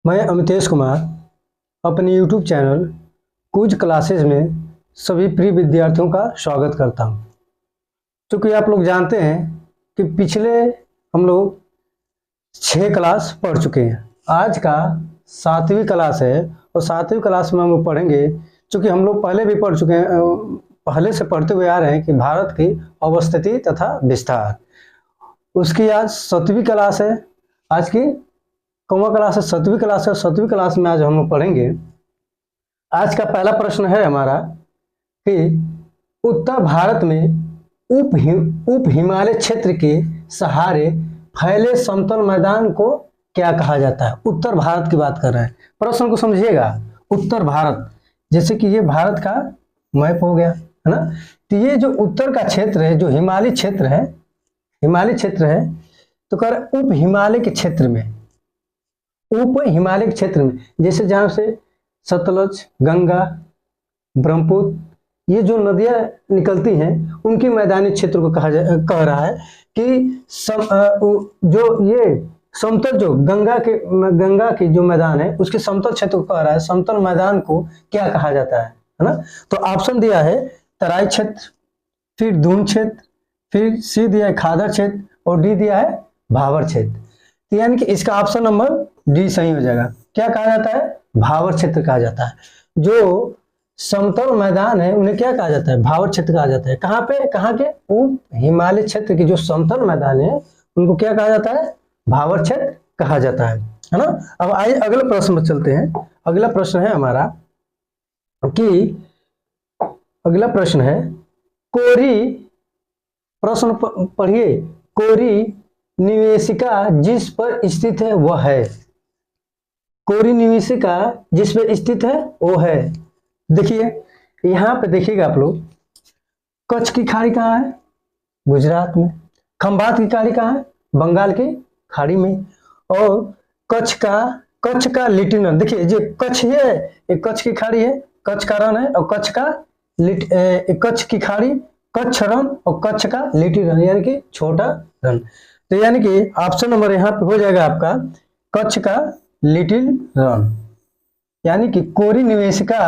मैं अमितेश कुमार अपने YouTube channel quiz classes में सभी प्रिय विद्यार्थियों का स्वागत करता हूं। क्योंकि आप लोग जानते हैं कि पिछले हम लोग 6 क्लास पढ़ चुके हैं। आज का 7वीं क्लास है और 7वीं क्लास में हम लोग पढ़ेंगे, क्योंकि हम लोग पहले भी पढ़ चुके हैं, पहले से पढ़ते हुए आ रहे हैं कि भारत की अवस्थिति तथा विस्तार। उसकी आज 7वीं क्लास है। आज की कौन क्लास है? 7वीं क्लास है। 7वीं क्लास में आज हम लोग पढ़ेंगे। आज का पहला प्रश्न है हमारा कि उत्तर भारत में उप हिमालय क्षेत्र के सहारे फैले समतल मैदान को क्या कहा जाता है? उत्तर भारत की बात कर रहे हैं। प्रश्न को समझिएगा। उत्तर भारत, जैसे कि ये भारत का मैप हो गया, है ना। तो ये जो उत्तर का क्षेत्र है, जो हिमालय क्षेत्र है, तो कह रहे उप हिमालय के क्षेत्र में, उप हिमालय के क्षेत्र में, जैसे जहां से सतलज, गंगा, ब्रह्मपुत्र, ये जो नदियां निकलती हैं, उनके मैदानी क्षेत्र को कह रहा है कि जो ये समतल, जो गंगा की जो मैदान है, उसके समतल क्षेत्र को कह रहा है। समतल मैदान को क्या कहा जाता है ना। तो ऑप्शन दिया है तराई क्षेत्र, फिर दून क्षेत्र, फिर सी दिया है खादर क्षेत्र और डी दिया है भावर क्षेत्र। तो यानी कि इसका ऑप्शन नंबर डी सही हो जाएगा। क्या कहा जाता है? भावर क्षेत्र कहा जाता है। जो समतल मैदान है उन्हें क्या कहा जाता है? भावर क्षेत्र कहा जाता है। कहाँ पे? कहाँ के? उप हिमालय क्षेत्र के जो समतल मैदान है उनको क्या कहा जाता है? भावर क्षेत्र कहा जाता है ना। अब आइए अगले प्रश्न में चलते हैं। अगला प्रश्न है हमारा कि अगला प्रश्न है कोरी, प्रश्न पढ़िए। कोरी निवेशिका जिस पर स्थित है वह है। कोरी निवेशिका जिस पर स्थित है वो है। देखिए यहाँ पे देखिएगा आप लोग, कच्छ की खाड़ी कहाँ है? गुजरात में। खंबात की खाड़ी कहाँ है? बंगाल की खाड़ी में। और कच्छ का लिटिल रन, देखिए जो कच्छ है, एक कच्छ की खाड़ी है, कच्छ का रन है, और कच्छ की खाड़ी, कच्छ रन और कच्छ का लिटिल रन, यानी कि छोटा रन। तो यानी कि ऑप्शन नंबर यहाँ पे हो जाएगा आपका कच्छ का लिटिल रन। यानी कि कोरी निवेशिका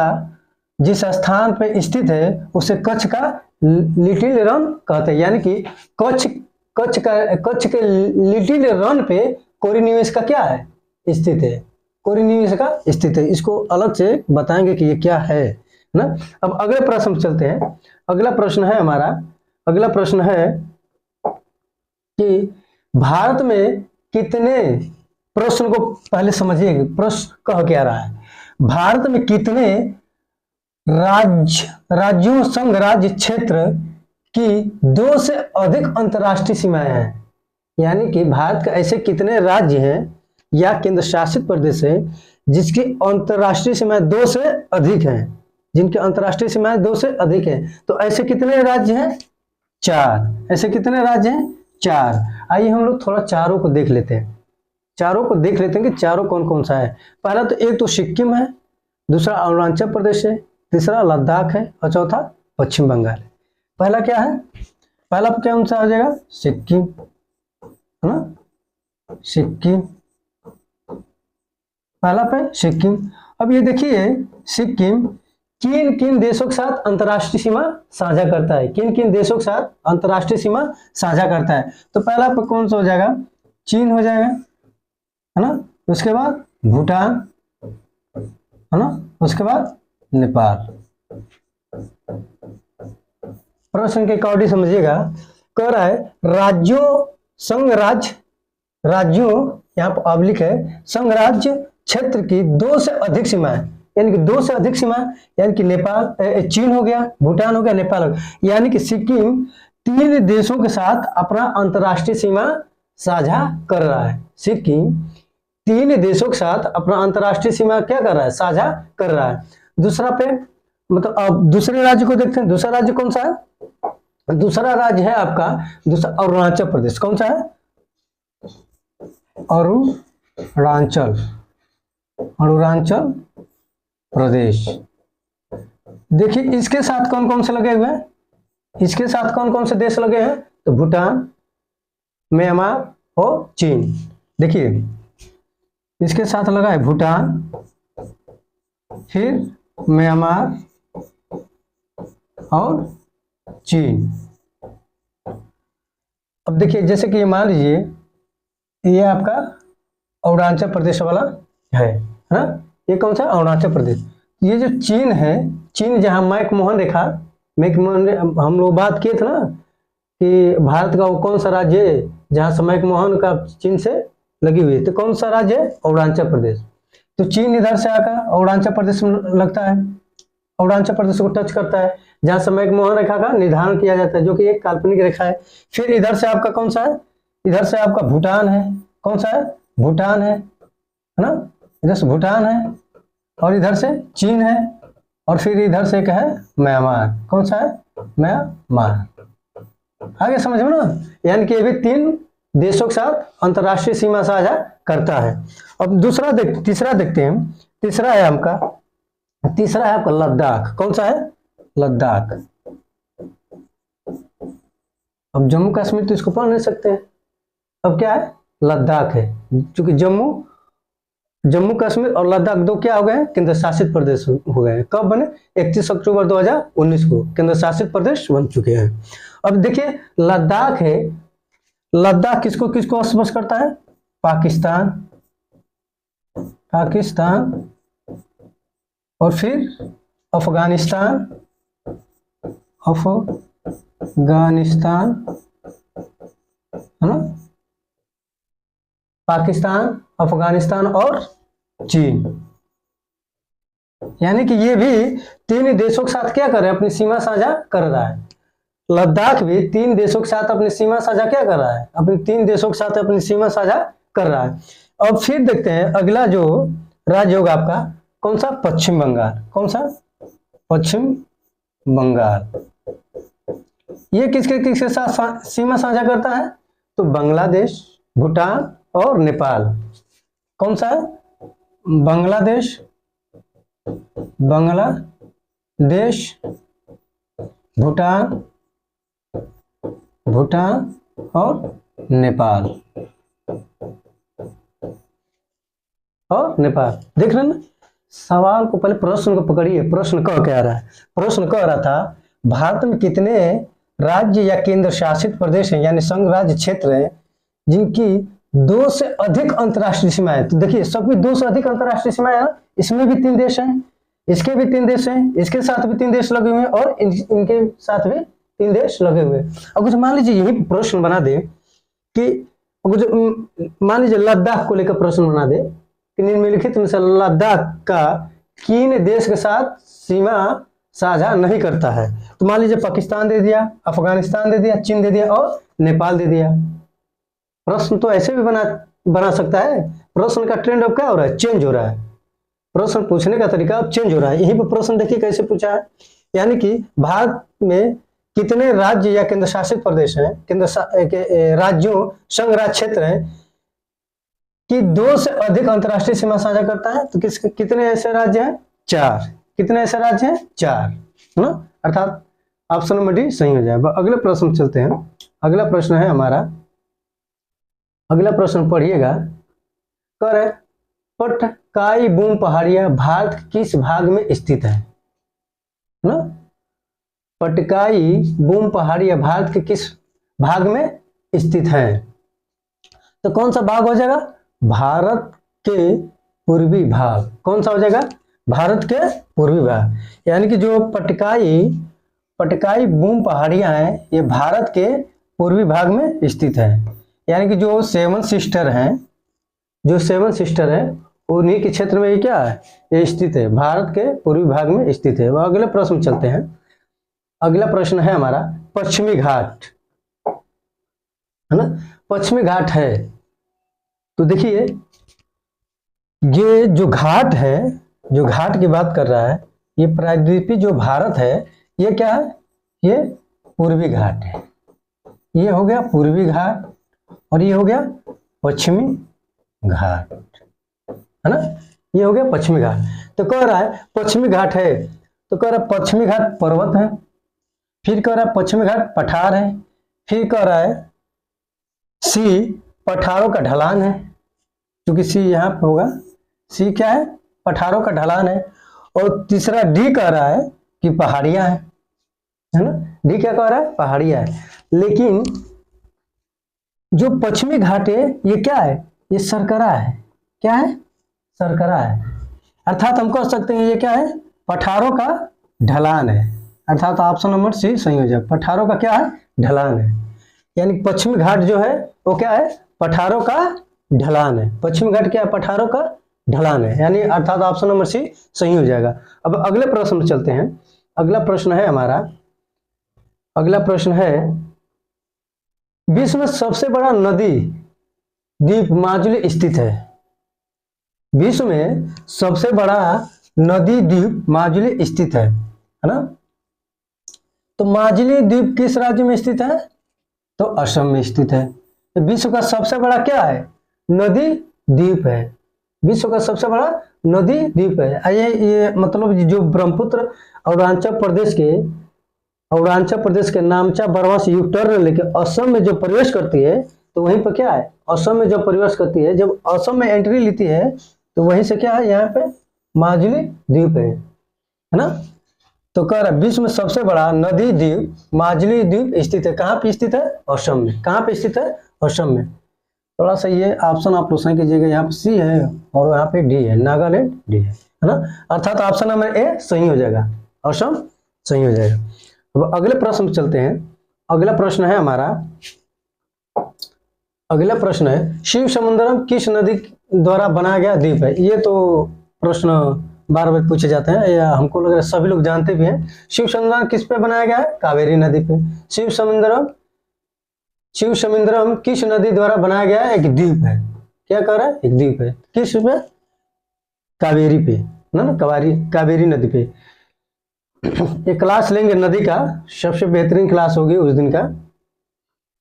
जिस स्थान पे स्थित है उसे कच्छ का लिटिल रन कहते हैं। यानी कि कच्छ के लिटिल रन पे कोरी निवेशिका क्या है? स्थित है। कोरी निवेशिका स्थित है। इसको अलग से बताएंगे कि ये क्या है ना। अब अगले प्रश्न में चलते हैं। अगला प्रश्न है हमारा, अगला प्रश्न है कि भारत में कितने, प्रश्न को पहले समझिए, प्रश्न कह क्या रहा है। भारत में कितने राज्यों संघ राज्य क्षेत्र की 2 से अधिक अंतर्राष्ट्रीय सीमाएं हैं? यानी कि भारत के ऐसे कितने राज्य हैं या केंद्र शासित प्रदेश है जिसकी अंतर्राष्ट्रीय सीमाएं 2 से अधिक हैं, जिनकी अंतर्राष्ट्रीय सीमाएं 2 से अधिक हैं। तो ऐसे कितने राज्य हैं? 4। ऐसे कितने राज्य हैं? 4। आइए हम लोग थोड़ा चारों को देख लेते हैं। चारों को देख लेते हैं कि चारों कौन कौन सा है। पहला तो एक तो सिक्किम है, दूसरा अरुणाचल प्रदेश है, तीसरा लद्दाख है और चौथा पश्चिम बंगाल है। पहला क्या है? पहला क्या कौन सा आ जाएगा? सिक्किम, है ना। सिक्किम, पहला पे सिक्किम। अब ये देखिए सिक्किम किन किन देशों के साथ अंतर्राष्ट्रीय सीमा साझा करता है? किन किन देशों के साथ अंतर्राष्ट्रीय सीमा साझा करता है? तो पहला पे कौन सा हो जाएगा? चीन हो जाएगा, है ना। उसके बाद भूटान, है ना। उसके बाद नेपाल। प्रश्न के अकॉर्डिंग समझिएगा। कह रहा है राज्यों संघ राज्य, राज्यों यहाँ पर ऑब्लिक है, संघ राज्य क्षेत्र की 2 से अधिक सीमाएं, यानी कि 2 से अधिक सीमा, यानी कि नेपाल, चीन हो गया, भूटान हो गया, नेपाल हो गया। यानी कि सिक्किम 3 देशों के साथ अपना अंतर्राष्ट्रीय सीमा साझा कर रहा है। सिक्किम 3 देशों के साथ अपना अंतर्राष्ट्रीय सीमा क्या कर रहा है? साझा कर रहा है। दूसरा पे मतलब अब दूसरे राज्य को देखते हैं। दूसरा राज्य कौन सा है? दूसरा राज्य है आपका दूसरा अरुणाचल प्रदेश। कौन सा है? अरुणाचल प्रदेश। देखिए इसके साथ कौन कौन से लगे हुए हैं? इसके साथ कौन कौन से देश लगे हैं? तो भूटान, म्यांमार और चीन। देखिए इसके साथ लगा है भूटान, फिर म्यांमार और चीन। अब देखिए जैसे कि मान लीजिए ये आपका अरुणाचल प्रदेश वाला है ना, ये कौन सा अरुणाचल प्रदेश। ये जो चीन है, चीन जहाँ मैकमोहन रेखा, मैकमोहन हम लोग बात किए थे ना कि भारत का वो कौन सा राज्य है जहाँ से मैकमोहन का चीन से लगी हुई है, तो कौन सा राज्य है, अरुणाचल प्रदेश। तो चीन इधर से आकर अरुणाचल प्रदेश में लगता है, अरुणाचल प्रदेश को टच करता है, जहां से मैकमोहन रेखा का निर्धारण किया जाता है, जो कि एक काल्पनिक रेखा है। फिर इधर से आपका कौन सा है, इधर से आपका भूटान है, कौन सा है, भूटान है ना, इधर से भूटान है और इधर से चीन है और फिर इधर से क्या है, म्यांमार, कौन सा है, म्यांमार। आगे समझ में ना, यानी कि ये भी 3 देशों के साथ अंतरराष्ट्रीय सीमा साझा करता है। अब तीसरा देखते हैं। तीसरा है आपका लद्दाख, कौन सा है, लद्दाख। अब जम्मू कश्मीर तो इसको पढ़ नहीं सकते हैं, अब क्या है, लद्दाख है, क्योंकि जम्मू कश्मीर और लद्दाख 2 क्या हो गए, केंद्र शासित प्रदेश हो गए। कब बने, 31 अक्टूबर 2019 को केंद्र शासित प्रदेश बन चुके हैं। अब देखिए लद्दाख है, लद्दाख किसको किसको स्पर्श करता है, पाकिस्तान और फिर अफगानिस्तान है ना, पाकिस्तान, अफगानिस्तान और चीन। यानी कि ये भी 3 देशों के साथ क्या कर रहे हैं, अपनी सीमा साझा कर रहा है। लद्दाख भी 3 देशों के साथ अपनी सीमा साझा क्या कर रहा है, अपने 3 देशों के साथ अपनी सीमा साझा कर रहा है। अब फिर देखते हैं अगला जो राज्य होगा आपका, कौन सा, पश्चिम बंगाल। कौन सा, पश्चिम बंगाल। ये किसके साथ सीमा साझा करता है, तो बांग्लादेश, भूटान और नेपाल। कौन सा है, बांग्लादेश भूटान और नेपाल देख रहे हैं ना। सवाल को पहले प्रश्न को पकड़िए, प्रश्न कह क्या रहा है, प्रश्न कह रहा था भारत में कितने राज्य या केंद्र शासित प्रदेश हैं, यानी संघ राज्य क्षेत्र हैं जिनकी 2 से अधिक अंतरराष्ट्रीय सीमाएं। तो देखिए सब 2 से अधिक अंतरराष्ट्रीय सीमाएं हैं, इसमें भी 3 देश हैं, इसके भी 3 देश हैं, इसके साथ भी 3 देश लगे हुए हैं और इनके साथ भी 3 देश लगे हुए हैं। अब कुछ मान लीजिए यही प्रश्न बना दे कि मान लीजिए लद्दाख को लेकर प्रश्न बना दे कि निम्नलिखित में से लद्दाख का किन देश के साथ सीमा साझा नहीं करता है। तो मान लीजिए पाकिस्तान दे दिया, अफगानिस्तान दे दिया, चीन दे दिया और नेपाल दे दिया। प्रश्न तो ऐसे भी बना सकता है। प्रश्न का ट्रेंड अब क्या हो रहा है, चेंज हो रहा है, प्रश्न पूछने का तरीका अब चेंज हो रहा है। यहीं पर प्रश्न देखिए कैसे पूछा है, यानी कि भारत में कितने राज्य या केंद्र शासित प्रदेश हैं, राज्यों संघ राज्य क्षेत्र हैं कि 2 से अधिक अंतरराष्ट्रीय सीमा साझा करता है। तो कितने ऐसे राज्य हैं, 4। कितने ऐसे राज्य हैं, 4 है ना, अर्थात ऑप्शन नंबर डी सही हो जाएगा। अगले प्रश्न चलते हैं। अगला प्रश्न है हमारा, अगला प्रश्न पढ़िएगा। कह रहे पटकाई बूम पहाड़ियां भारत के किस भाग में स्थित है ना, पटकाई बूम पहाड़ियां भारत के किस भाग में स्थित है। तो कौन सा भाग हो जाएगा, भारत के पूर्वी भाग। कौन सा हो जाएगा, भारत के पूर्वी भाग। यानी कि जो पटकाई बूम पहाड़ियां हैं ये भारत के पूर्वी भाग में स्थित है। यानी कि जो 7 सिस्टर है उन्हीं के क्षेत्र में ये क्या है, ये स्थित है, भारत के पूर्वी भाग में स्थित है। वह अगले प्रश्न चलते हैं। अगला प्रश्न है हमारा पश्चिमी घाट है ना, पश्चिमी घाट है। तो देखिए ये जो घाट है, जो घाट की बात कर रहा है, ये प्रायद्वीपीय जो भारत है ये क्या है, ये पूर्वी घाट है। ये हो गया पूर्वी घाट और ये हो गया पश्चिमी घाट है ना, ये हो गया पश्चिमी घाट। तो कह रहा है पश्चिमी घाट है, तो कह रहा है पश्चिमी घाट पर्वत है, फिर कह रहा है पश्चिमी घाट पठार है, फिर कह रहा है सी पठारों का ढलान है, क्योंकि सी यहाँ पे होगा। सी क्या है? पठारों का ढलान है। और तीसरा डी कह रहा है कि पहाड़ियां है ना। डी क्या कह रहा है? पहाड़ियां है। लेकिन जो पश्चिमी घाट है ये क्या है? ये सरकरा है। क्या है? सरकरा है। अर्थात हम कह सकते हैं ये क्या है? पठारों का ढलान है। अर्थात ऑप्शन नंबर सी सही हो जाए। पठारों का क्या है? ढलान है। यानी पश्चिमी घाट जो है वो क्या है? पठारों का ढलान है। पश्चिमी घाट क्या है? पठारों का ढलान है। यानी अर्थात ऑप्शन नंबर सी सही हो जाएगा। अब अगले प्रश्न में चलते हैं। अगला प्रश्न है हमारा, अगला प्रश्न है, विश्व में सबसे बड़ा नदी द्वीप माजुली स्थित है। विश्व में सबसे बड़ा नदी द्वीप माजुली स्थित है ना। तो माजुली द्वीप किस राज्य में स्थित है? तो असम में स्थित है। तो विश्व का सबसे बड़ा क्या है? नदी द्वीप है। विश्व का सबसे बड़ा नदी द्वीप है। ये मतलब जो ब्रह्मपुत्र अरुणाचल प्रदेश के नामचा बरवा से यू टर्न लेके असम में जो प्रवेश करती है, तो वहीं पर क्या है? असम में जब प्रवेश करती है, जब असम में एंट्री लेती है, तो वहीं से क्या है? यहाँ पे माजुली द्वीप है ना। तो कह रहा विश्व में सबसे बड़ा नदी द्वीप माजुली द्वीप स्थित है। कहाँ पे स्थित है? असम में। कहाँ पे स्थित है? असम में। थोड़ा सा ये ऑप्शन आप लोग सही कीजिएगा। यहाँ पे सी है और यहाँ पे डी है, नागालैंड डी है ना। अर्थात ऑप्शन नंबर ए सही हो जाएगा, असम सही हो जाएगा। अब अगले प्रश्न में चलते हैं। अगला प्रश्न है हमारा, अगला प्रश्न है शिव समुद्रम किस नदी द्वारा बनाया गया द्वीप है? ये तो प्रश्न बार बार पूछे जाते हैं, या हमको लग रहा है सभी लोग जानते भी हैं। शिव समुद्रम किस पे बनाया गया है? कावेरी नदी पे। शिव समुद्रम किस नदी द्वारा बनाया गया है? एक द्वीप है। क्या कह रहा है? एक द्वीप है। किस पे? कावेरी पे ना, कावेरी नदी पे। एक क्लास लेंगे नदी का, सबसे बेहतरीन क्लास होगी उस दिन का,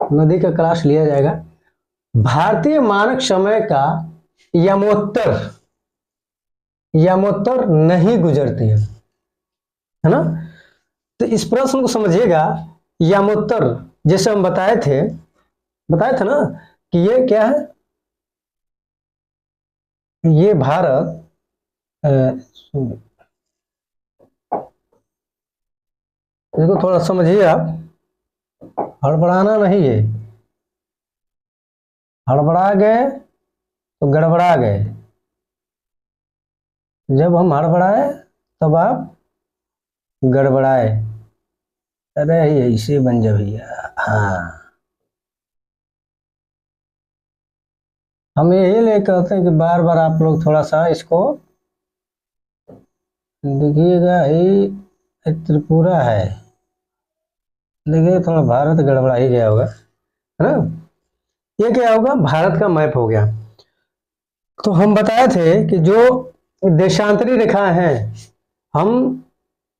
नदी का क्लास लिया जाएगा। भारतीय मानक समय का यमोत्तर नहीं गुजरती है ना। तो इस प्रश्न को समझिएगा। यमोत्तर जैसे हम बताए थे ना कि ये क्या है? ये भारत इसको थोड़ा समझिए आप, हड़बड़ाना नहीं है। हड़बड़ा गए तो गड़बड़ा गए। जब हम हड़बड़ाए तब आप गड़बड़ाए। अरे ऐसे बन जा भैया। हाँ, हम यही ले कहते हैं कि बार बार आप लोग थोड़ा सा इसको देखिएगा। ये त्रिपुरा है, देखिए थोड़ा भारत गड़बड़ा ही गया होगा है ना। ये क्या होगा? भारत का मैप हो गया। तो हम बताए थे कि जो देशांतरी रेखाएं हैं, हम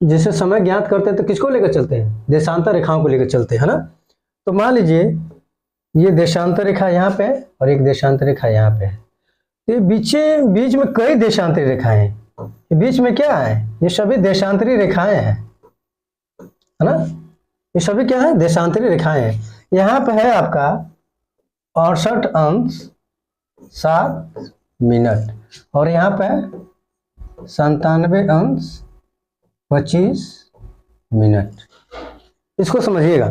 जैसे समय ज्ञात करते हैं तो किसको लेकर चलते हैं? देशांतर रेखाओं को लेकर चलते हैं है ना। तो मान लीजिए ये देशांतर रेखा यहाँ पे है और एक देशांतर रेखा यहाँ पे है। तो बीच में कई देशांतरी रेखाएं हैं। बीच में क्या है? ये सभी देशांतरी रेखाएं हैं है ना। ये सभी क्या है? देशांतरी रेखाएं हैं। यहाँ पे है आपका 68 अंश 7 मिनट और यहाँ पे 97 अंश 25 मिनट। इसको समझिएगा।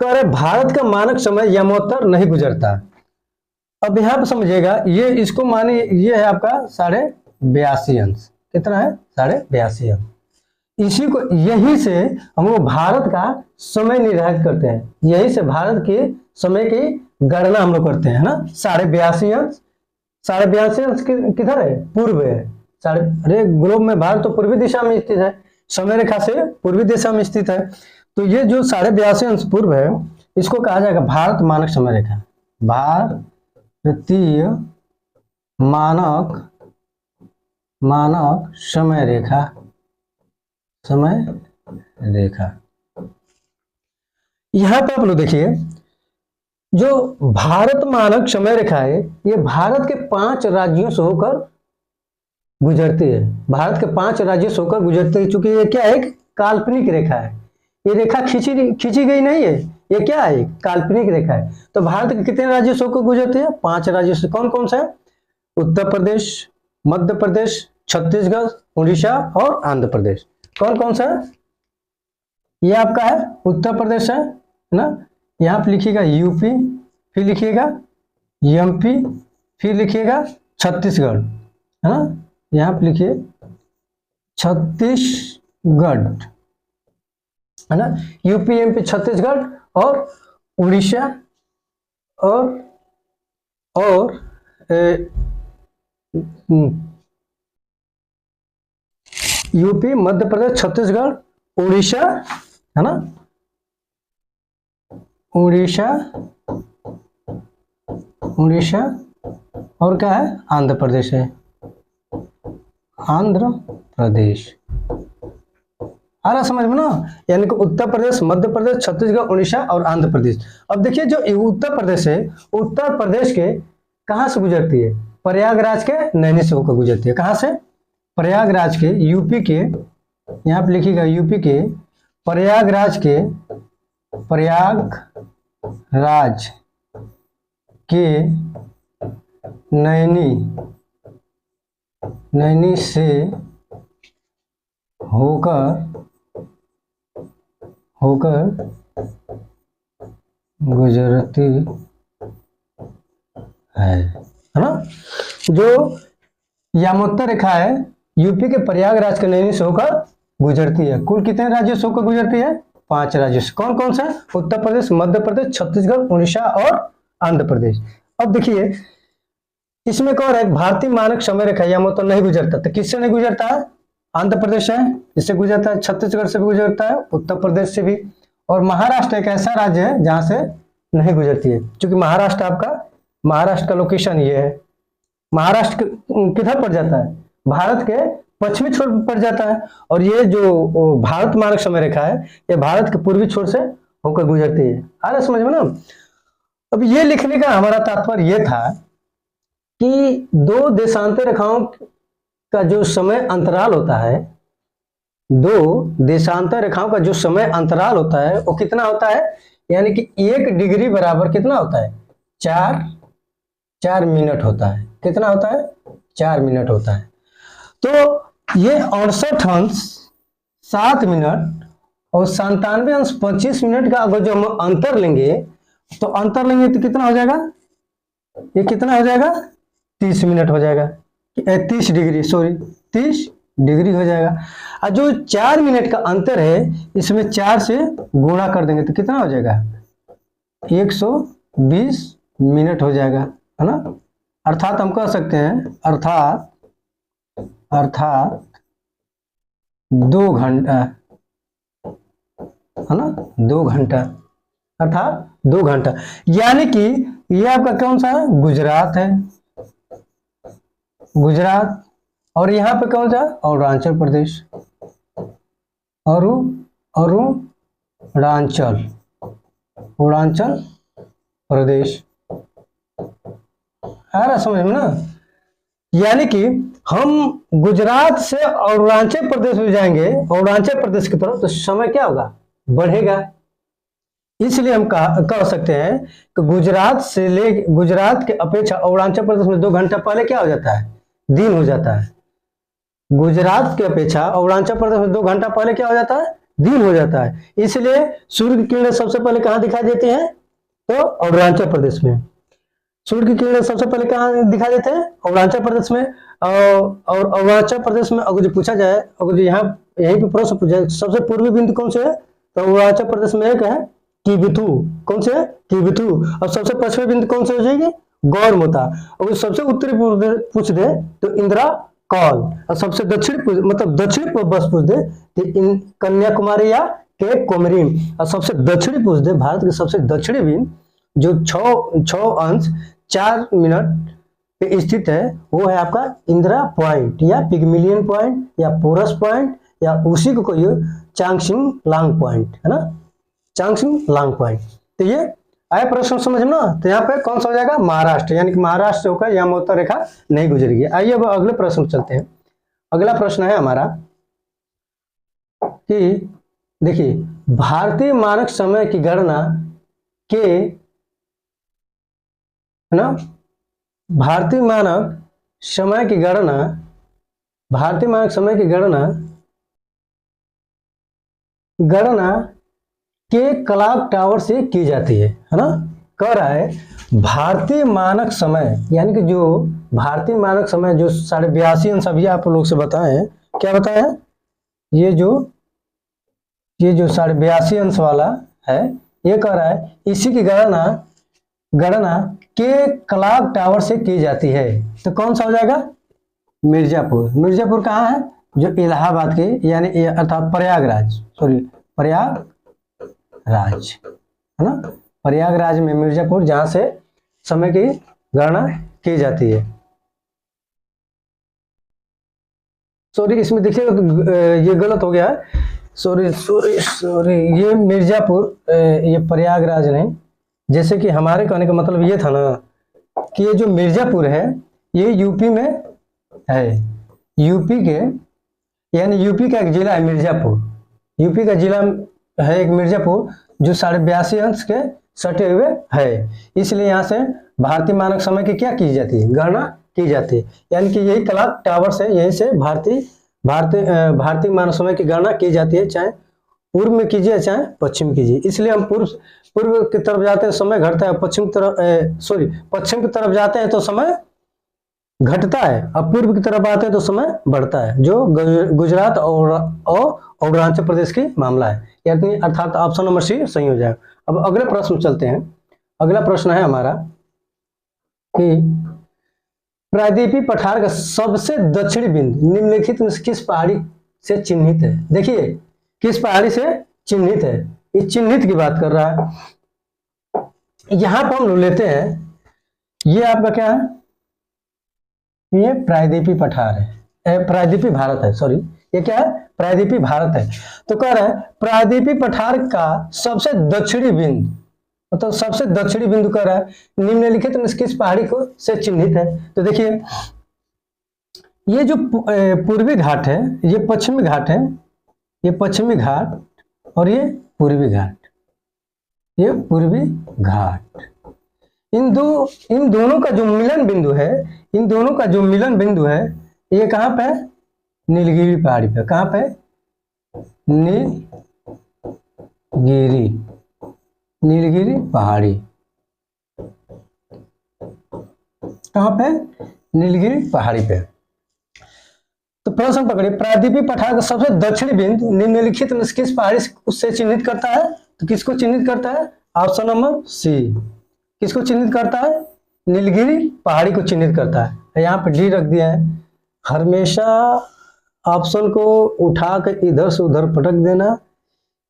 कह रहे भारत का मानक समय यमोत्तर नहीं गुजरता। अब यहाँ पे समझिएगा, ये इसको माने ये है आपका 82.5 अंश। कितना है? 82.5 अंश। इसी को यही से हम लोग भारत का समय निर्धारित करते हैं। यही से भारत के समय की गणना हम लोग करते हैं ना। 82.5 अंश। 82.5 अंश किधर है? पूर्व है। अरे ग्लोब में भारत तो पूर्वी दिशा में स्थित है, समय रेखा से पूर्वी दिशा में स्थित है। तो ये जो 82.5 अंश पूर्व है, इसको कहा जाएगा भारत मानक समय रेखा। भारतीय मानक समय रेखा। यहां पर आप लोग देखिए, जो भारत मानक समय रेखा है, ये भारत के 5 राज्यों से होकर गुजरती है। भारत के 5 राज्यों से होकर गुजरती है। चूंकि ये क्या है? एक काल्पनिक रेखा है। ये रेखा खींची गई नहीं है, ये क्या है, काल्पनिक रेखा है। तो भारत के कितने राज्यों से होकर गुजरती है, 5 राज्यों से। कौन कौन सा है, उत्तर प्रदेश, मध्य प्रदेश, छत्तीसगढ़, उड़ीसा और आंध्र प्रदेश। कौन कौन सा है, ये आपका है उत्तर प्रदेश है ना, यहाँ पे लिखिएगा यूपी, फिर लिखिएगा एमपी, फिर लिखिएगा छत्तीसगढ़, है ना, यहाँ पे लिखिए छत्तीसगढ़, है ना, यूपी एमपी छत्तीसगढ़ और उड़ीसा और यूपी, मध्य प्रदेश, छत्तीसगढ़, उड़ीसा, है ना, उड़ीसा और क्या है, आंध्र प्रदेश है, आंध्र प्रदेश। आ रहा समझ में ना, यानी कि उत्तर प्रदेश, मध्य प्रदेश, छत्तीसगढ़, उड़ीसा और आंध्र प्रदेश। अब देखिए जो उत्तर प्रदेश है, उत्तर प्रदेश के कहाँ से गुजरती है, प्रयागराज के नैनी से होकर गुजरती है। कहाँ से, प्रयागराज के, यूपी के, यहाँ पे लिखिएगा यूपी के प्रयागराज के नैनी से होकर गुजरती है ना। जो यामोत्तर रेखा है यूपी के प्रयागराज के नैनी से होकर गुजरती है। कुल कितने राज्यों से होकर गुजरती है, 5 राज्यों से। कौन कौन सा, उत्तर प्रदेश, मध्य प्रदेश, छत्तीसगढ़, उड़ीसा और आंध्र प्रदेश। अब देखिए इसमें कौन है, भारतीय मानक समय रेखा यामोत्तर नहीं गुजरता, तो किससे नहीं गुजरता है, आंध्र प्रदेश है जिससे गुजरता है, छत्तीसगढ़ से भी गुजरता है, उत्तर प्रदेश से भी, और महाराष्ट्र एक ऐसा राज्य है जहां से नहीं गुजरती है। क्योंकि महाराष्ट्र का लोकेशन ये है। महाराष्ट्र किधर पड़ जाता है, भारत के पश्चिमी छोर पर पड़ जाता है, और ये जो भारत मानक समय रेखा है ये भारत के पूर्वी छोर से होकर गुजरती है। आ रहा समझ में ना। अब ये लिखने का हमारा तात्पर्य ये था कि 2 देशांतर रेखाओं का जो समय अंतराल होता है, 2 देशांतर रेखाओं का जो समय अंतराल होता है वो कितना होता है, यानी कि 1 डिग्री बराबर कितना होता है, 4 मिनट होता है। कितना होता है, 4 मिनट होता है। तो ये 68 अंश 7 मिनट और 97 अंश 25 मिनट का अगर जो हम अंतर लेंगे तो कितना हो जाएगा, ये कितना हो जाएगा, 30 मिनट हो जाएगा, 30 डिग्री हो जाएगा। और जो 4 मिनट का अंतर है इसमें 4 से गुणा कर देंगे तो कितना हो जाएगा, 120 मिनट हो जाएगा, है ना। अर्थात हम कह सकते हैं अर्थात 2 घंटा, है ना, 2 घंटा, अर्थात 2 घंटा। यानी कि ये आपका कौन सा है, गुजरात है, गुजरात, और यहाँ पे कौन सा, अरुणाचल प्रदेश, अरुणाचल प्रदेश। आ रहा समझ में ना। यानी कि हम गुजरात से अरुणाचल प्रदेश में जाएंगे, अरुणाचल प्रदेश की तरफ, तो समय क्या होगा, बढ़ेगा। इसलिए हम कह सकते हैं कि गुजरात के अपेक्षा अरुणाचल प्रदेश में 2 घंटा पहले क्या हो जाता है, दिन हो जाता है। गुजरात के अपेक्षा अरुणाचल प्रदेश में 2 घंटा पहले क्या हो जाता है, दिन हो जाता है। इसलिए सूर्य की किरणें सबसे पहले कहाँ दिखाई देती हैं, तो अरुणाचल प्रदेश में। सूर्य की किरणें सबसे पहले कहाँ दिखाई देते हैं, अरुणाचल प्रदेश में। और अरुणाचल प्रदेश में अगर जो पूछा जाए, अगर यहाँ यहीं पे प्रश्न पूछा जाए सबसे पूर्वी बिंदु कौन से है, तो अरुणाचल प्रदेश में एक है किबिथु। कौन से है, किबिथु। और सबसे पश्चिमी बिंदु कौन से हो जाएगी, गौरमोता। अगर सबसे उत्तरी पूछ दे तो इंदिरा कौल, और सबसे दक्षिणी बस पूछ दे तो कन्याकुमारी या के कोमरीन, और सबसे दक्षिणी पूछ दे, भारत के सबसे दक्षिणी बिंदु जो 6 अंश 4 मिनट पे स्थित है वो है आपका इंदिरा पॉइंट या पिगमिलियन पॉइंट या पोरस पॉइंट, या उसी को कहिए चांगसिंग लांग पॉइंट, है ना, चांगसिंग लांग पॉइंट। तो ये आया प्रश्न समझ में ना। तो यहाँ पे कौन सा हो जाएगा, महाराष्ट्र, यानी कि महाराष्ट्र होकर यामोत्तर रेखा नहीं गुजरेगी। आइए अब अगले प्रश्न चलते हैं। अगला प्रश्न है हमारा कि देखिए भारतीय मानक समय की गणना के, है ना, भारतीय मानक समय की गणना, भारतीय मानक समय की गणना के क्लॉक टावर से की जाती है ना। कह रहा है भारतीय मानक समय, यानी कि जो भारतीय मानक समय जो 82.5 अंश अभी आप लोग से बताएं, क्या बताया, ये जो 82.5 अंश वाला है, ये कह रहा है इसी की गणना के क्लॉक टावर से की जाती है। तो कौन सा हो जाएगा, मिर्जापुर। मिर्जापुर कहाँ है, जो इलाहाबाद के, यानी अर्थात प्रयागराज, सॉरी प्रयागराज, है ना, प्रयागराज में मिर्जापुर, जहां से समय की गणना की जाती है। सॉरी, इसमें देखिएगा तो ये गलत हो गया है, सॉरी, ये मिर्जापुर, ये प्रयागराज नहीं। जैसे कि हमारे कहने का मतलब ये था ना कि ये जो मिर्जापुर है ये यूपी में है, यूपी के, यानी यूपी का एक जिला है मिर्जापुर, यूपी का जिला है एक मिर्जापुर, जो 82.5 अंश के सटे हुए है। इसलिए यहाँ से भारतीय मानक समय की क्या की जाती है, गणना की जाती है, यानी कि यही क्लॉक टावर से, यहीं से भारतीय मानक समय की गणना की जाती है, चाहे पूर्व में कीजिए चाहे पश्चिम कीजिए। इसलिए हम पूर्व की तरफ जाते हैं समय घटता है, पश्चिम की तरफ जाते हैं तो समय घटता है, अब पूर्व की तरफ आते हैं तो समय बढ़ता है, जो गुजरात और अरुणाचल प्रदेश की मामला है, यानी अर्थात ऑप्शन नंबर सी सही हो जाएगा। अब अगले प्रश्न चलते हैं। अगला प्रश्न है हमारा कि प्रायद्वीपीय पठार का सबसे दक्षिणी बिंदु निम्नलिखित में किस पहाड़ी से चिन्हित है। देखिए किस पहाड़ी से चिन्हित है, इस चिन्हित की बात कर रहा है। यहां पर हम लोग लेते हैं, ये आपका क्या है, ये प्रायद्वीपीय पठार है, प्रायद्वीपीय भारत है, सॉरी ये क्या है, प्रायद्वीपीय भारत है। तो कह रहा है प्रायद्वीपीय पठार का सबसे दक्षिणी बिंदु, मतलब सबसे दक्षिणी बिंदु कह रहा है निम्नलिखित में किस पहाड़ी को से चिन्हित है। तो देखिए ये जो पूर्वी घाट है, ये पश्चिमी घाट है, ये पश्चिमी घाट और ये पूर्वी घाट, ये पूर्वी घाट, इन दोनों का जो मिलन बिंदु है, इन दोनों का जो मिलन बिंदु है ये कहां पे, नीलगिरी पहाड़ी पे। कहां पे, नीलगिरी पहाड़ी, कहां पे, नीलगिरी पहाड़ी पे। तो प्रश्न पकड़िए, प्रायद्वीपीय पठार का सबसे दक्षिणी बिंदु निम्नलिखित में किस पहाड़ी से चिन्हित करता है। तो किसको चिन्हित करता है, ऑप्शन नंबर सी, किसको चिन्हित करता है, नीलगिरी पहाड़ी को चिन्हित करता है। यहाँ पे डी रख दिया है। हमेशा ऑप्शन को उठा कर इधर से उधर पटक देना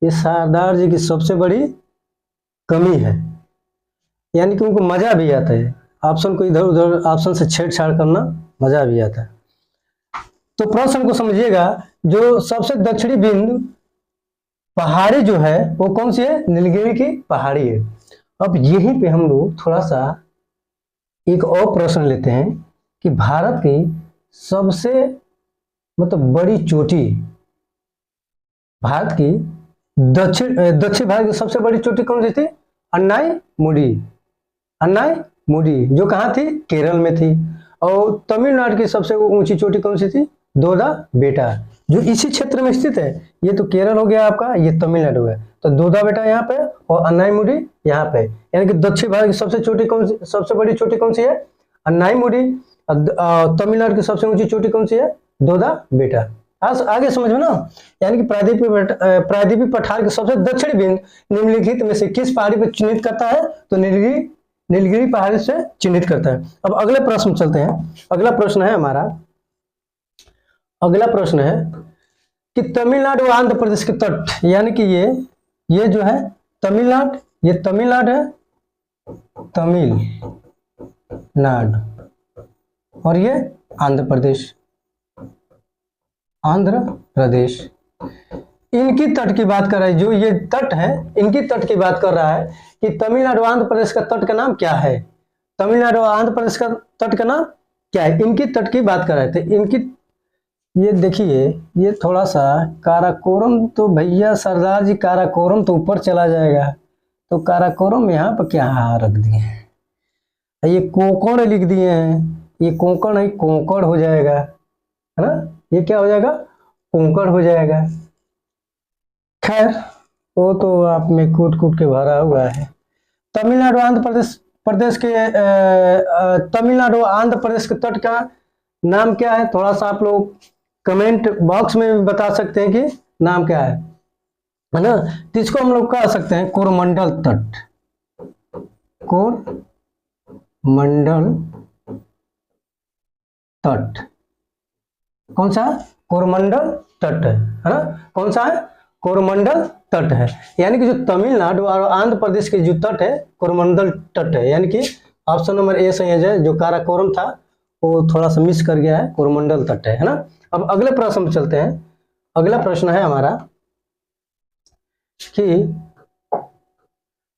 ये सरदार जी की सबसे बड़ी कमी है, यानी कि उनको मजा भी आता है ऑप्शन को इधर उधर ऑप्शन से छेड़छाड़ करना, मजा भी आता है। तो प्रश्न को समझिएगा, जो सबसे दक्षिणी बिंदु पहाड़ी जो है वो कौन सी है, नीलगिरी की पहाड़ी है। अब यहीं पे हम लोग थोड़ा सा एक और प्रश्न लेते हैं कि भारत की सबसे मतलब बड़ी चोटी, भारत की दक्षिण भारत की सबसे बड़ी चोटी कौन सी थी, अन्नाईमुडी, जो कहाँ थी, केरल में थी। और तमिलनाडु की सबसे ऊंची चोटी कौन सी थी, दोदा बेटा, जो इसी क्षेत्र में स्थित है। ये तो केरल हो गया आपका, ये तमिलनाडु है। तो दोदा बेटा यहाँ पे और अन्नाईमुडी यहाँ पे, यानी कि दक्षिण भारत की सबसे बड़ी चोटी कौन सी है, अन्नाईमुडी। तमिलनाडु की सबसे ऊंची चोटी कौन सी है, दोदा बेटा। आगे समझ में ना, यानी कि प्रायद्वीपीय पठार के सबसे दक्षिणी बिंदु निम्नलिखित में से किस पहाड़ी पर चिन्हित करता है, तो नीलगिरी पहाड़ी से चिन्हित करता है। अब अगले प्रश्न चलते हैं। अगला प्रश्न है हमारा, अगला प्रश्न है कि तमिलनाडु और आंध्र प्रदेश के तट, यानी कि ये जो है तमिलनाडु, ये तमिलनाडु है, तमिलनाडु, और ये आंध्र प्रदेश, इनकी तट की बात कर रहा है। जो ये तट है इनकी तट की बात कर रहा है कि तमिलनाडु आंध्र प्रदेश का तट का नाम क्या है, तमिलनाडु आंध्र प्रदेश का तट का नाम क्या है, इनकी तट की बात कर रहे थे। इनकी ये देखिए, ये थोड़ा सा काराकोरम, तो भैया सरदार जी काराकोरम तो ऊपर चला जाएगा, तो काराकोरम यहाँ पर क्या रख दिए हैं, ये कोंकण लिख दिए हैं, ये कोंकण है, कोंकण हो जाएगा, है ना, ये क्या हो जाएगा, कोंकण हो जाएगा। खैर वो तो आप में कूट कूट के भरा हुआ है। तमिलनाडु आंध्र प्रदेश प्रदेश के तमिलनाडु आंध्र प्रदेश के तट का नाम क्या है? थोड़ा सा आप लोग कमेंट बॉक्स में भी बता सकते हैं कि नाम क्या है ना। तो इसको हम लोग कह सकते हैं कोरमंडल तट, कोरमंडल तट। कौन सा? कोरमंडल तट है ना। कौन सा है? कोरमंडल तट है। यानी कि जो तमिलनाडु और आंध्र प्रदेश के जो तट है कोरमंडल तट है, यानी कि ऑप्शन नंबर ए सही है। जो काराकोरम था वो थोड़ा सा मिस कर गया है, कोरमंडल तट है ना। अब अगले प्रश्न में चलते हैं। अगला प्रश्न है हमारा कि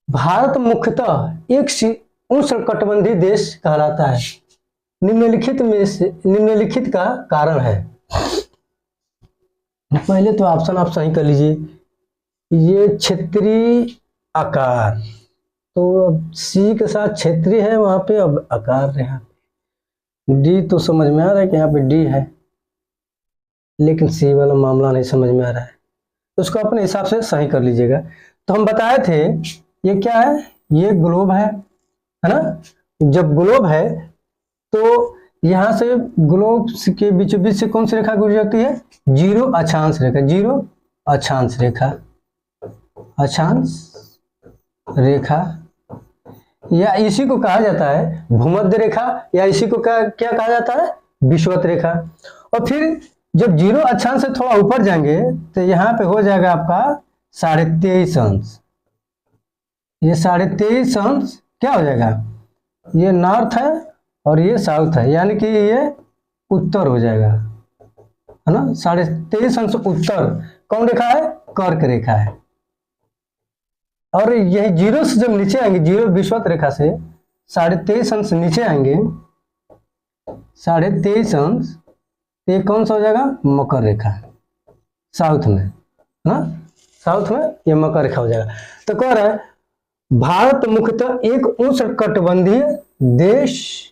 भारत मुख्यतः एक उष्णकटिबंधीय देश कहलाता है, निम्नलिखित में से निम्नलिखित का कारण है। पहले तो ऑप्शन आप सही कर लीजिए। ये क्षेत्रीय आकार, तो अब सी के साथ क्षेत्रीय है वहां पे, अब आकार रहा। डी तो समझ में आ रहा है कि यहाँ पे डी है, लेकिन सी वाला मामला नहीं समझ में आ रहा है, तो उसको अपने हिसाब से सही कर लीजिएगा। तो हम बताए थे ये क्या है, ये ग्लोब है ना। जब ग्लोब है तो यहां से ग्लोब के बीचों बीच से कौन सी रेखा गुजर जाती है? जीरो अक्षांश रेखा, जीरो अक्षांश रेखा, अक्षांश रेखा, या इसी को कहा जाता है भूमध्य रेखा, या इसी को क्या कहा जाता है? विषुवत रेखा। और फिर जब जीरो अक्षांश से थोड़ा ऊपर जाएंगे तो यहाँ पे हो जाएगा आपका 23.5 अंश। ये 23.5 अंश क्या हो जाएगा? ये नॉर्थ है और ये साउथ है, यानी कि ये उत्तर हो जाएगा, है ना। 23.5 अंश उत्तर कौन रेखा है? कर्क रेखा है। और यही जीरो से जब नीचे आएंगे, जीरो विषुवत रेखा से 23.5 अंश नीचे आएंगे, 23.5 अंश, ये कौन सा हो जाएगा? मकर रेखा, साउथ में, है ना। साउथ में ये मकर रेखा हो जाएगा। तो कह रहा है भारत मुख्यतः एक उष्णकटिबंधीय देश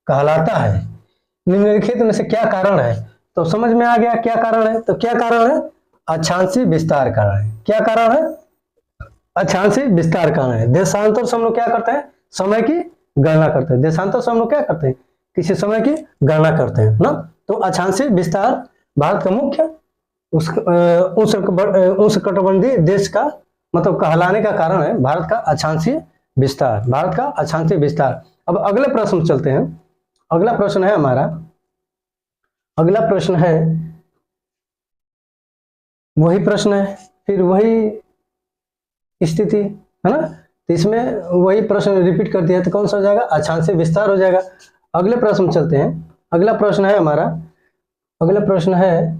कहलाता है, निम्नलिखित में से क्या कारण है? तो समझ में आ गया क्या कारण है। तो क्या कारण है? अक्षांशीय विस्तार कारण है। क्या कारण है? अक्षांशीय विस्तार कारण है। देशांतर से हम लोग क्या करते हैं? समय की गणना करते हैं। देशांतर से हम लोग क्या करते हैं? किसी समय की गणना करते हैं ना। तो अक्षांशीय विस्तार भारत का मुख्य उष्णकटिबंधीय देश का मतलब कहलाने का कारण है भारत का अक्षांशीय विस्तार, भारत का अक्षांशीय विस्तार। अब अगले प्रश्न चलते हैं। अगला प्रश्न है हमारा, अगला प्रश्न है वही प्रश्न है, फिर वही स्थिति, है ना। तो इसमें वही प्रश्न रिपीट कर दिया तो कौन सा हो जाएगा? अक्षांशीय विस्तार हो जाएगा। अगले प्रश्न में चलते हैं। अगला प्रश्न है हमारा, अगला प्रश्न है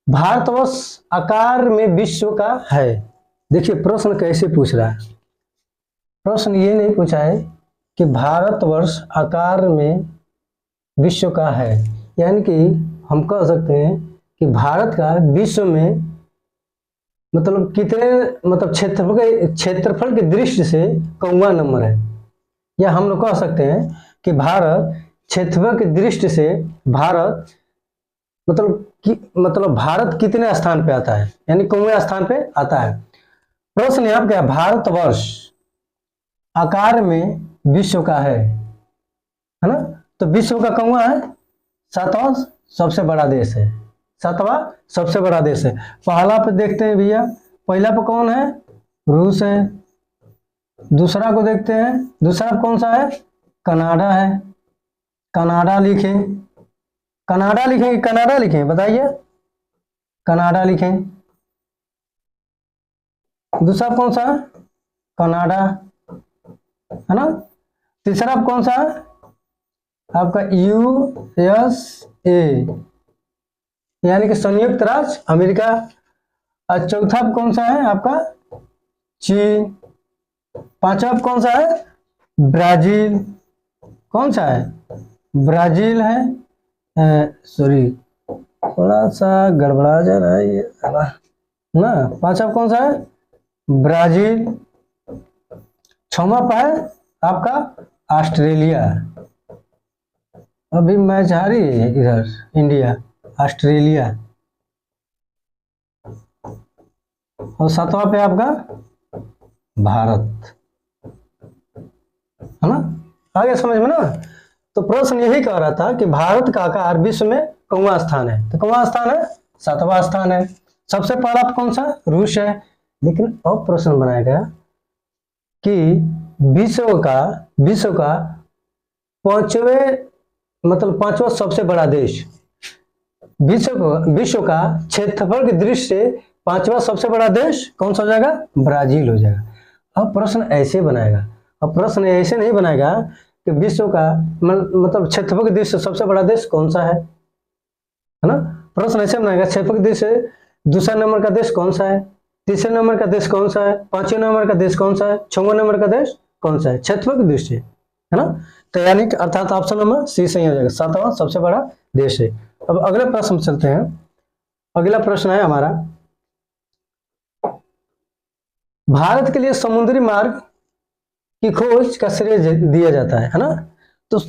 भारतवर्ष आकार में विश्व का है। देखिए प्रश्न कैसे पूछ रहा है। प्रश्न ये नहीं पूछा है कि भारतवर्ष आकार में विश्व का है, यानी कि हम कह सकते हैं कि भारत का विश्व में मतलब कितने मतलब क्षेत्रफल की दृष्टि से कौवा नंबर है, या हम लोग कह सकते हैं कि भारत क्षेत्रफल की दृष्टि से भारत मतलब भारत कितने स्थान पे आता है, यानी कौवे स्थान पे आता है। प्रश्न यहाँ क्या? भारतवर्ष आकार में विश्व का है ना। तो विश्व का कौवा है, 7वां सबसे बड़ा देश है, 7वां सबसे बड़ा देश है। पहला पे देखते हैं भैया, पहला पे कौन है? रूस है। दूसरा को देखते हैं, दूसरा कौन सा है? कनाडा है। कनाडा लिखें, कनाडा लिखें कि कनाडा लिखें? बताइए, कनाडा लिखें। दूसरा कौन सा है? कनाडा, है ना। तीसरा कौन सा है? आपका USA, यानी कि संयुक्त राज्य अमेरिका। और चौथा कौन सा है आपका? चीन। पांचवा कौन सा है? ब्राजील। कौन सा है? ब्राजील है, सॉरी थोड़ा सा गड़बड़ा जा रहा है ये ना। 5 कौन सा है? ब्राजील। 6वां है आपका ऑस्ट्रेलिया। अभी मैच हारी है इधर इंडिया ऑस्ट्रेलिया। और 7वां पे आपका भारत, है ना? आगे समझ में ना। तो प्रश्न यही कह रहा था कि भारत का आकार विश्व में कौवां स्थान है? तो कौवां स्थान है? 7वां स्थान है। सबसे पहला कौन सा? रूस है। लेकिन अब प्रश्न बनाया गया कि विश्व का 5वां सबसे बड़ा देश, विश्व का क्षेत्रफल की दृष्टि से 5वां सबसे बड़ा देश कौन सा हो जाएगा? ब्राजील हो जाएगा। अब प्रश्न ऐसे बनाएगा, अब प्रश्न ऐसे नहीं बनाएगा कि विश्व का मतलब क्षेत्रफल की दृष्टि से सबसे बड़ा देश कौन सा है ना? प्रश्न ऐसे बनाएगा क्षेत्रफल की दृष्टि से दूसरा नंबर का देश कौन सा है, तीसरे नंबर का देश कौन सा है, 5वें नंबर का देश कौन सा है, 6वें नंबर का देश कौन सा है, क्षेत्रफल की दृष्टि से, है ना? तो यानी कि अर्थात ऑप्शन नंबर सी सही हो जाएगा, 7वां सबसे बड़ा देश है। अब अगले प्रश्न चलते हैं। अगला प्रश्न है हमारा, भारत के लिए समुद्री मार्ग की खोज का श्रेय दिया जाता है ना? तो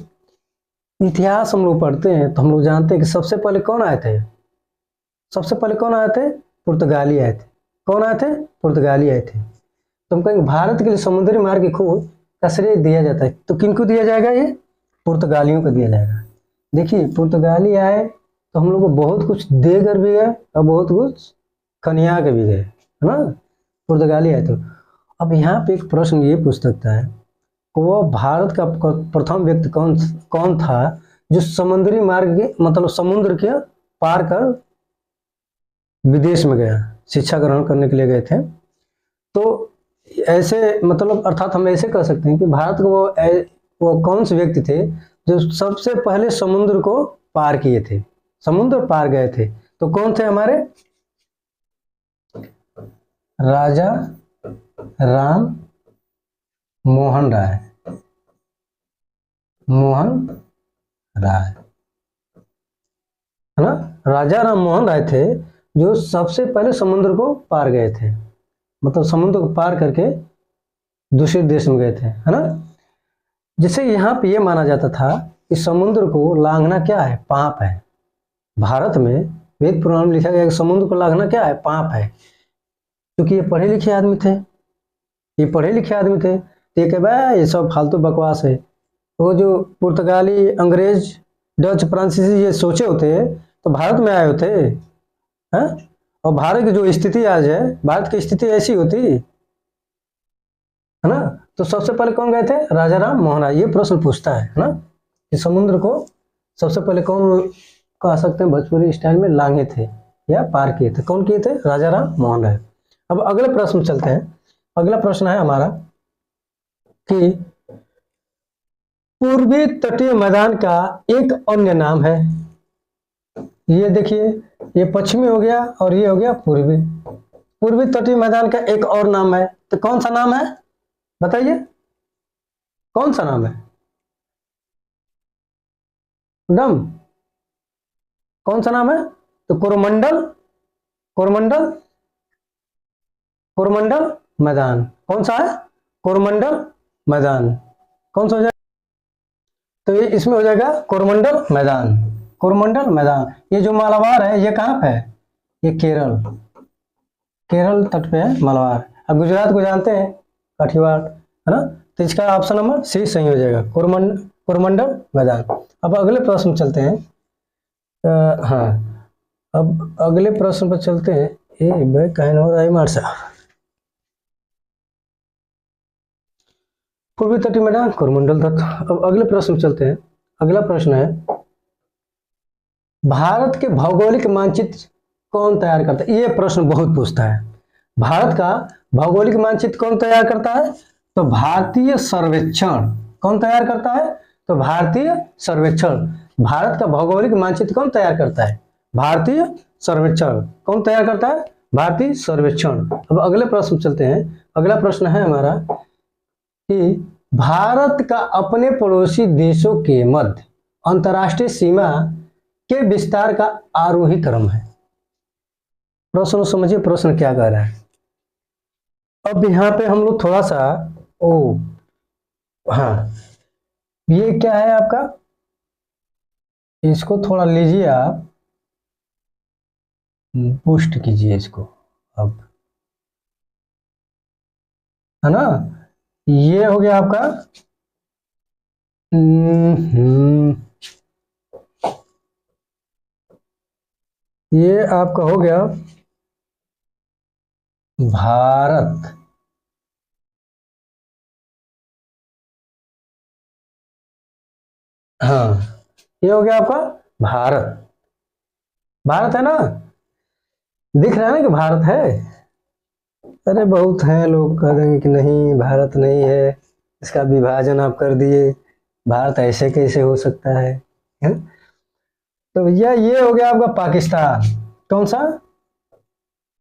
इतिहास हम लोग पढ़ते हैं तो हम लोग जानते हैं कि सबसे पहले कौन आए थे? सबसे पहले कौन आए थे? पुर्तगाली आए थे। कौन आए थे? पुर्तगाली आए थे। तो हम कहेंगे भारत के लिए समुद्री मार्ग की खोज का श्रेय दिया जाता है, तो किनको दिया जाएगा? ये पुर्तगालियों को दिया जाएगा। देखिए पुर्तगाली आए तो हम लोग को बहुत कुछ देकर भी गए और बहुत कुछ खनिया के भी गए, है ना? पुर्तगाली आए तो अब यहाँ पे एक प्रश्न ये पूछ सकता है, वो भारत का प्रथम व्यक्ति कौन था जो समुद्री मार्ग के मतलब समुद्र के पार कर विदेश में गया, शिक्षा ग्रहण करने के लिए गए थे? तो ऐसे मतलब अर्थात हम ऐसे कह सकते हैं कि भारत को वो कौन से व्यक्ति थे जो सबसे पहले समुद्र को पार किए थे, समुद्र पार गए थे? तो कौन थे हमारे? राजा राम मोहन राय, मोहन राय, है ना? राजा राम मोहन राय थे जो सबसे पहले समुद्र को पार गए थे, मतलब समुद्र को पार करके दूसरे देश में गए थे, है ना? जिसे यहाँ पे ये माना जाता था कि समुद्र को लांघना क्या है? पाप है। भारत में वेद पुराण में लिखा गया कि समुद्र को लांघना क्या है? पाप है। क्योंकि ये पढ़े लिखे आदमी थे, ये पढ़े लिखे आदमी थे, तो ये कह ये सब फालतू बकवास है। वो जो पुर्तगाली, अंग्रेज, डच, फ्रांसीसी ये सोचे होते तो भारत में आए होते हैं, और भारत की जो स्थिति आज है, भारत की स्थिति ऐसी होती, है ना? तो सबसे पहले कौन गए थे? राजा राम मोहन राय। ये प्रश्न पूछता है ना कि समुद्र को सबसे पहले कौन कह सकते हैं भोजपुरी स्टाइल में लांघे थे या पार किए थे? कौन किए थे? राजा राम मोहन राय। अब अगले प्रश्न चलते हैं। अगला प्रश्न है हमारा कि पूर्वी तटीय मैदान का एक अन्य नाम है। ये देखिए, ये पश्चिमी हो गया और ये हो गया पूर्वी। पूर्वी तटीय मैदान का एक और नाम है, तो कौन सा नाम है? बताइए कौन सा नाम है? डम कौन सा नाम है? तो कोरोमंडल, कोरोमंडल, कोरोमंडल मैदान। कौन सा है? कोरोमंडल मैदान। कौन सा हो जाएगा? तो ये इसमें हो जाएगा कोरोमंडल मैदान, कोरोमंडल मैदान। ये जो मालाबार है ये कहाँ पे है? ये केरल, केरल तट पे है मालाबार। अब गुजरात को जानते हैं, काठियावाड़, है ना? तो इसका ऑप्शन नंबर सी सही हो जाएगा, कोरोमंडल मैदान। अब अगले प्रश्न चलते हैं। हाँ, अब अगले प्रश्न पर चलते हैं। ए भाई कहन हो रहा है मारसा, पूर्वी तटीय मैदान, कोरोमंडल तट। अब अगले प्रश्न चलते हैं। अगला प्रश्न है, भारत के भौगोलिक मानचित्र कौन तैयार करता है? ये प्रश्न बहुत पूछता है। भारत का भौगोलिक मानचित्र कौन तैयार करता है? तो भारतीय सर्वेक्षण। कौन तैयार करता है? तो भारतीय सर्वेक्षण। भारत का भौगोलिक मानचित्र कौन तैयार करता है? भारतीय सर्वेक्षण। कौन तैयार करता है? भारतीय सर्वेक्षण। अब अगले प्रश्न चलते हैं। अगला प्रश्न है हमारा कि भारत का अपने पड़ोसी देशों के मध्य अंतर्राष्ट्रीय सीमा के विस्तार का आरोही क्रम है। प्रश्न को समझिए, प्रश्न क्या कह रहा है। अब यहाँ पे हम लोग थोड़ा सा हाँ, ये क्या है आपका, इसको थोड़ा लीजिए आप, पुष्ट कीजिए इसको अब, है ना। ये हो गया आपका ये आपका हो गया भारत। हाँ, ये हो गया आपका भारत। भारत है ना, दिख रहा है ना कि भारत है। अरे बहुत हैं लोग कह देंगे कि नहीं भारत नहीं है, इसका विभाजन आप कर दिए, भारत ऐसे कैसे हो सकता है? तो भैया ये हो गया आपका पाकिस्तान। कौन सा,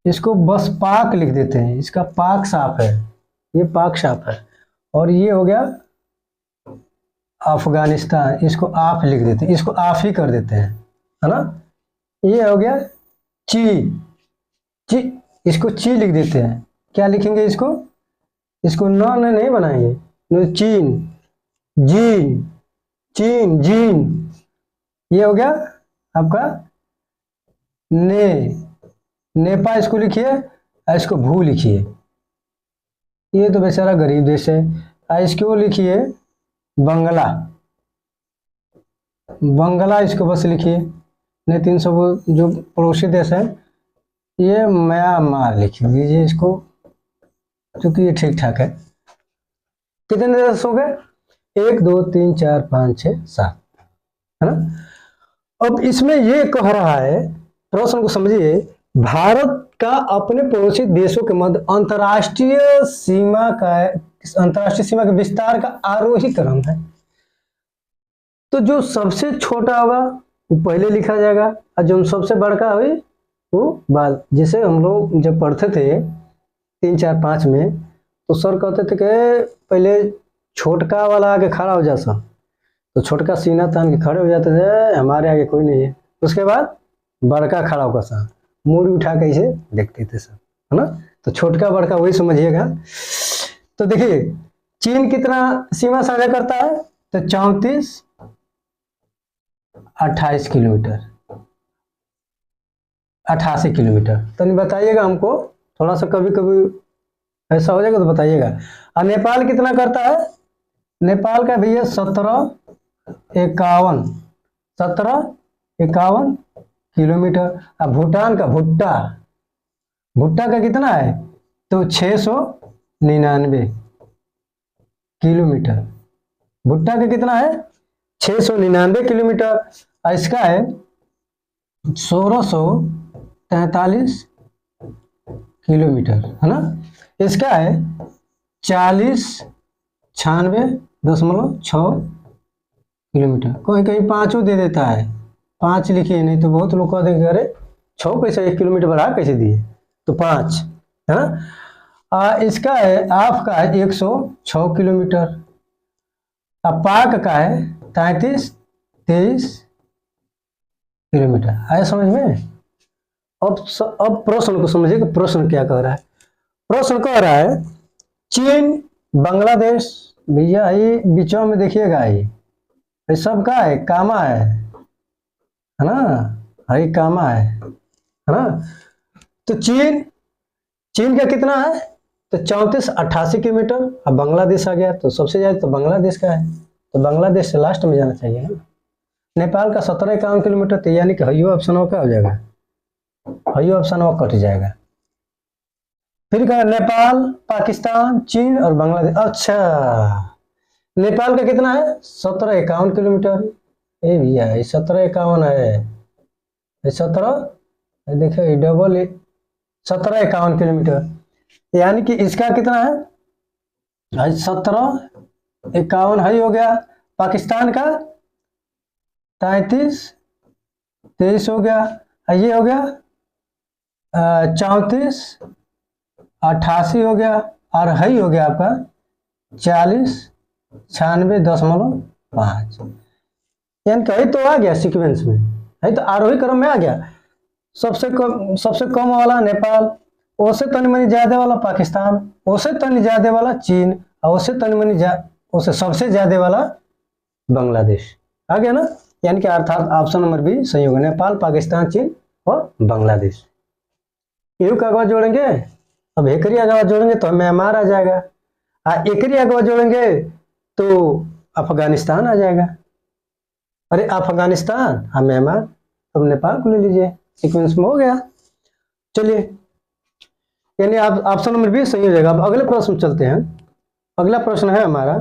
इसको बस पाक लिख देते हैं, इसका पाक साफ है, ये पाक साफ है। और ये हो गया अफगानिस्तान, इसको आप लिख देते हैं, इसको आप ही कर देते हैं, है ना। ये हो गया ची, ची, इसको ची लिख देते हैं। क्या लिखेंगे इसको, इसको न नहीं बनाएंगे, चीन, जीन, चीन, जीन। ये हो गया आपका ने, नेपा इसको लिखिए, इसको भू लिखिए। ये तो बेचारा गरीब देश है, इसको लिखिए बंगला, बंगला इसको बस लिखिए। नहीं 300 जो पड़ोसी देश है, ये म्यांमार लिख दीजिए इसको, क्योंकि ये ठीक ठाक है। कितने देश हो गए, 1 2 3 4 5 6 7, है ना। अब इसमें ये कह रहा है, प्रश्न को समझिए, भारत का अपने पड़ोसी देशों के मध्य अंतर्राष्ट्रीय सीमा के विस्तार का आरोही क्रम है। तो जो सबसे छोटा होगा वो पहले लिखा जाएगा, और जो सबसे बड़का हुई वो बाद। जैसे हम लोग जब पढ़ते थे 3 4 5 में, तो सर कहते थे कि पहले छोटका वाला आके खड़ा हो जाता, तो छोटका सीना तान के खड़े हो जाते थे, हमारे आगे कोई नहीं है। उसके बाद बड़का खड़ा होगा सा, मूड़ी उठा के इसे देखते थे सब, है ना। तो छोटका बड़का वही समझिएगा। तो देखिए चीन कितना सीमा साझा करता है, तो 34-28 किलोमीटर, 88 किलोमीटर। तो नहीं बताइएगा हमको, थोड़ा सा कभी कभी ऐसा हो जाएगा तो बताइएगा। और नेपाल कितना करता है, नेपाल का भैया 1751 किलोमीटर। अब भूटान का भुट्टा का कितना है, तो 699 किलोमीटर। भुट्टा का कितना है, 699 किलोमीटर। और इसका है 1643 किलोमीटर, है ना। इसका है 4096.6 किलोमीटर। कहीं कहीं 5 दे देता है, 5 लिखिए, नहीं तो बहुत लोग कह देंगे अरे 6 कैसे 1 किलोमीटर बढ़ा कैसे दिए, तो 5, है ना। इसका है आपका है 106 किलोमीटर। अब पाक का है 33-23 किलोमीटर। आया समझ में। अब प्रश्न को समझिए कि प्रश्न क्या कह रहा है। प्रश्न कह रहा है चीन, बांग्लादेश, भैया ये बीचों में देखिएगा, ये सब का है, कामा है ना, ये कामा है ना। तो चीन का कितना है, तो 34-88 किलोमीटर। अब बांग्लादेश आ गया, तो सबसे ज्यादा तो बांग्लादेश का है, तो बांग्लादेश से लास्ट में जाना चाहिए ना। नेपाल का 17-51 किलोमीटर, तो यानी कि हयो ऑप्शन क्या हो जाएगा, हयो ऑप्शन कट जाएगा। फिर कहा नेपाल, पाकिस्तान, चीन और बांग्लादेश। अच्छा, नेपाल का कितना है, 1751 किलोमीटर। ए भैया 1751 है, 17 देखिए डबल 1751 किलोमीटर। यानी कि इसका कितना है, 1751 है हो गया। पाकिस्तान का 33-23 हो गया, ये हो गया 34-88 हो गया, और है हो गया आपका 40-96.5। यानी कहीं तो आ गया सीक्वेंस में, है, तो आरोही क्रम में आ गया। सबसे कम वाला नेपाल, ओसे तनी मनी ज्यादा वाला पाकिस्तान, ओसे तनी ज्यादा वाला चीन, और ओसे सबसे ज्यादा वाला बांग्लादेश। आ गया ना, यानी कि अर्थात ऑप्शन नंबर बी सही होगा, नेपाल, पाकिस्तान, चीन और बांग्लादेश। यू का अगवा जोड़ेंगे, अब एकरी अगवा जोड़ेंगे तो म्यांमार आ जाएगा, एकरी अगवा जोड़ेंगे तो अफगानिस्तान आ जाएगा। अरे अफगानिस्तान, हाँ म्यांमार, अब नेपाल को ले लीजिए, सीक्वेंस में हो गया। चलिए, यानी आप ऑप्शन नंबर बी सही हो जाएगा। अब अगले प्रश्न चलते हैं। अगला प्रश्न है हमारा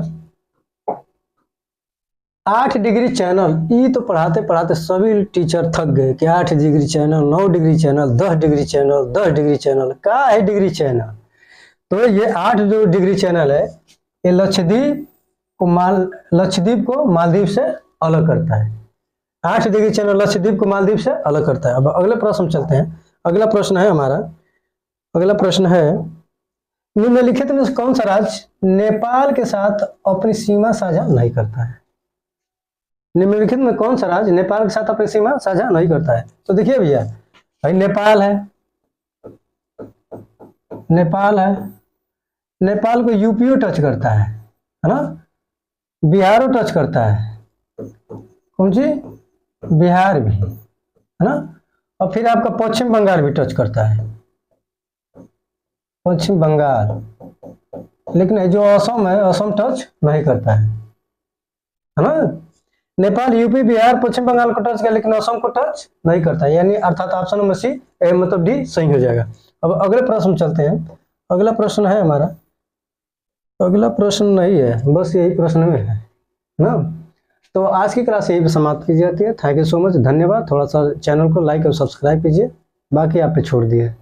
8 डिग्री चैनल। ये तो पढ़ाते पढ़ाते सभी टीचर थक गए कि 8 degree channel, 9 degree channel, 10 degree channel, 10 degree channel, क्या है डिग्री चैनल। तो ये 8 जो डिग्री चैनल है, ये लक्षद्वीप को मालदीव से अलग करता है। 8 डिग्री चैनल लक्षद्वीप को मालदीव से अलग करता है। अब अगले प्रश्न चलते हैं। अगला प्रश्न है हमारा, अगला प्रश्न है निम्नलिखित में कौन सा राज्य नेपाल के साथ अपनी सीमा साझा नहीं करता है। निम्नलिखित में कौन सा राज्य नेपाल के साथ अपनी सीमा साझा नहीं करता है। तो देखिए भैया, भाई नेपाल है, नेपाल को यूपीओ टच करता है ना, बिहार टच करता है, कौन सी, बिहार भी है ना, और फिर आपका पश्चिम बंगाल भी टच करता है, पश्चिम बंगाल। लेकिन जो असम है, असम टच नहीं करता है ना। नेपाल यूपी बिहार पश्चिम बंगाल को टच किया, लेकिन असम को टच नहीं करता है, यानी अर्थात ऑप्शन नंबर सी मतलब डी सही हो जाएगा। अब अगले प्रश्न चलते हैं। अगला प्रश्न है हमारा, अगला प्रश्न नहीं है, बस यही प्रश्न में है ना। तो आज की क्लास यही समाप्त की जाती है। थैंक यू सो मच, धन्यवाद। थोड़ा सा चैनल को लाइक और सब्सक्राइब कीजिए, बाकी आप पे छोड़ दिए।